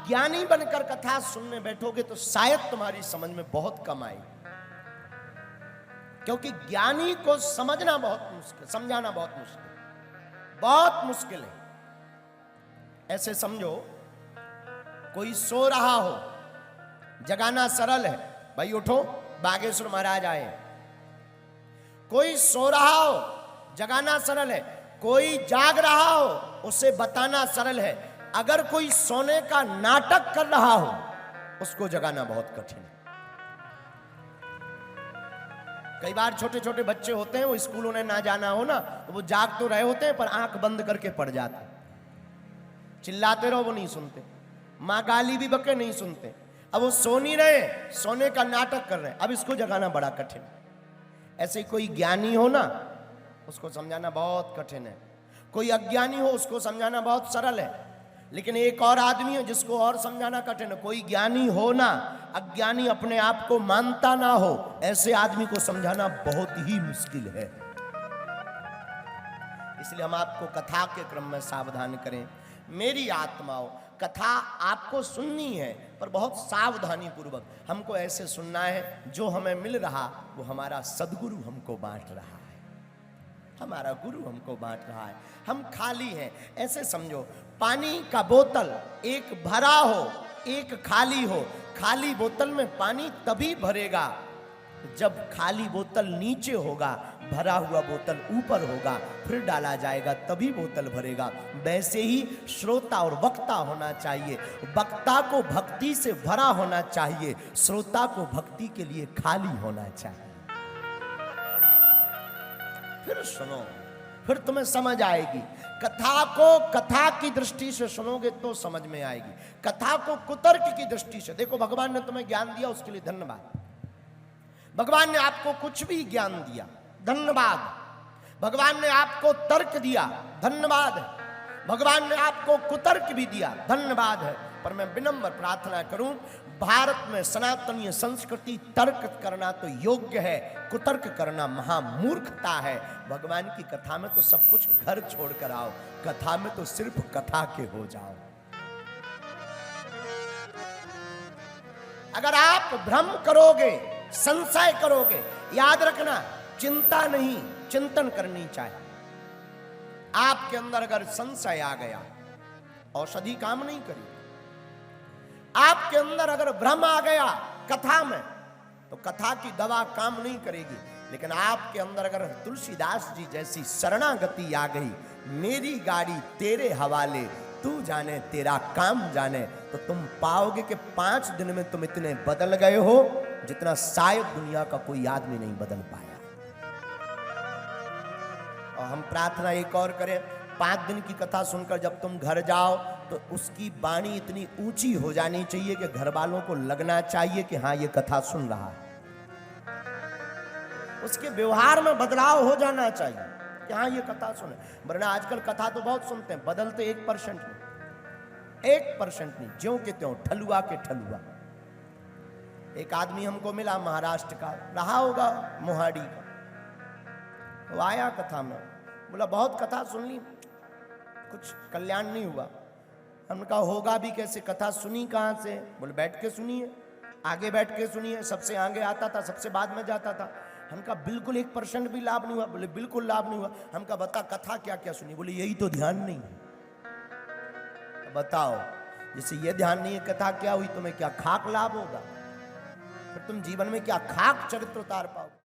ज्ञानी बनकर कथा सुनने बैठोगे तो शायद तुम्हारी समझ में बहुत कम आए, क्योंकि ज्ञानी को समझना बहुत मुश्किल, समझाना बहुत मुश्किल है। ऐसे समझो कोई सो रहा हो, जगाना सरल है, भाई उठो बागेश्वर महाराज आए। कोई सो रहा हो, जगाना सरल है। कोई जाग रहा हो, उसे बताना सरल है। अगर कोई सोने का नाटक कर रहा हो, उसको जगाना बहुत कठिन है। कई बार छोटे छोटे बच्चे होते हैं, वो स्कूल उन्हें ना जाना हो ना, तो वो जाग तो रहे होते हैं पर आंख बंद करके पड़ जाते हैं। चिल्लाते रहो वो नहीं सुनते, माँ गाली भी बके नहीं सुनते। अब वो सो नहीं रहे, सोने का नाटक कर रहे हैं, अब इसको जगाना बड़ा कठिन है। ऐसे कोई ज्ञानी हो ना, उसको समझाना बहुत कठिन है। कोई अज्ञानी हो, उसको समझाना बहुत सरल है। लेकिन एक और आदमी है जिसको और समझाना कठिन है। कोई ज्ञानी हो ना, अज्ञानी अपने आप को मानता ना हो, ऐसे आदमी को समझाना बहुत ही मुश्किल है। इसलिए हम आपको कथा के क्रम में सावधान करें। मेरी आत्माओं, कथा आपको सुननी है पर बहुत सावधानी पूर्वक। हमको ऐसे सुनना है जो हमें मिल रहा वो हमारा सदगुरु हमको बांट रहा है, हमारा गुरु हमको बांट रहा है। हम खाली हैं। ऐसे समझो पानी का बोतल एक भरा हो, एक खाली हो। खाली बोतल में पानी तभी भरेगा जब खाली बोतल नीचे होगा, भरा हुआ बोतल ऊपर होगा, फिर डाला जाएगा तभी बोतल भरेगा। वैसे ही श्रोता और वक्ता होना चाहिए। वक्ता को भक्ति से भरा होना चाहिए, श्रोता को भक्ति के लिए खाली होना चाहिए। फिर सुनो, फिर तुम्हें समझ आएगी। कथा को कथा की दृष्टि से सुनोगे तो समझ में आएगी। कथा को कुतर्क की दृष्टि से देखो। भगवान ने तुम्हें ज्ञान दिया, उसके लिए धन्यवाद। भगवान ने आपको कुछ भी ज्ञान दिया, धन्यवाद। भगवान ने आपको तर्क दिया, धन्यवाद है। भगवान ने आपको कुतर्क भी दिया, धन्यवाद है। पर मैं विनम्र प्रार्थना करूं, भारत में सनातनीय संस्कृति तर्क करना तो योग्य है, कुतर्क करना महामूर्खता है। भगवान की कथा में तो सब कुछ घर छोड़कर आओ, कथा में तो सिर्फ कथा के हो जाओ। अगर आप भ्रम करोगे, संशय करोगे, याद रखना चिंता नहीं, चिंतन करनी चाहिए। आपके अंदर अगर संशय आ गया, औषधि काम नहीं करेगी। आपके अंदर अगर भ्रम आ गया कथा में, तो कथा की दवा काम नहीं करेगी। लेकिन आपके अंदर अगर तुलसीदास जी जैसी शरणागति आ गई, मेरी गाड़ी तेरे हवाले, तू जाने तेरा काम जाने, तो तुम पाओगे कि 5 दिन में तुम इतने बदल गए हो जितना शायद दुनिया का कोई आदमी नहीं बदल पाया। और हम प्रार्थना एक और करें, 5 दिन की कथा सुनकर जब तुम घर जाओ तो उसकी वाणी इतनी ऊंची हो जानी चाहिए कि घर वालों को लगना चाहिए कि हाँ ये कथा सुन रहा है। उसके व्यवहार में बदलाव हो जाना चाहिए कि हाँ ये कथा सुने। वरना आजकल कथा तो बहुत सुनते हैं, बदलते 1% नहीं, 1% नहीं, ज्यों के त्यों, ठलुआ के ठलुआ। एक आदमी हमको मिला महाराष्ट्र का, रहा होगा मोहाड़ी का। वो आया कथा में, बोला बहुत कथा सुन ली, कुछ कल्याण नहीं हुआ। हमने कहा होगा भी कैसे, कथा सुनी कहाँ से? बोले बैठ के सुनिए, आगे बैठ के सुनिए। सबसे आगे आता था, सबसे बाद में जाता था। हम कहा बिल्कुल 1% भी लाभ नहीं हुआ। बोले बिल्कुल लाभ नहीं हुआ। हम कहा बता कथा क्या क्या सुनी? बोले यही तो ध्यान नहीं है। बताओ, जैसे ये ध्यान नहीं है कथा क्या हुई, तुम्हें क्या खाक लाभ होगा? फिर तुम जीवन में क्या खाक चरित्र उतार पाओ?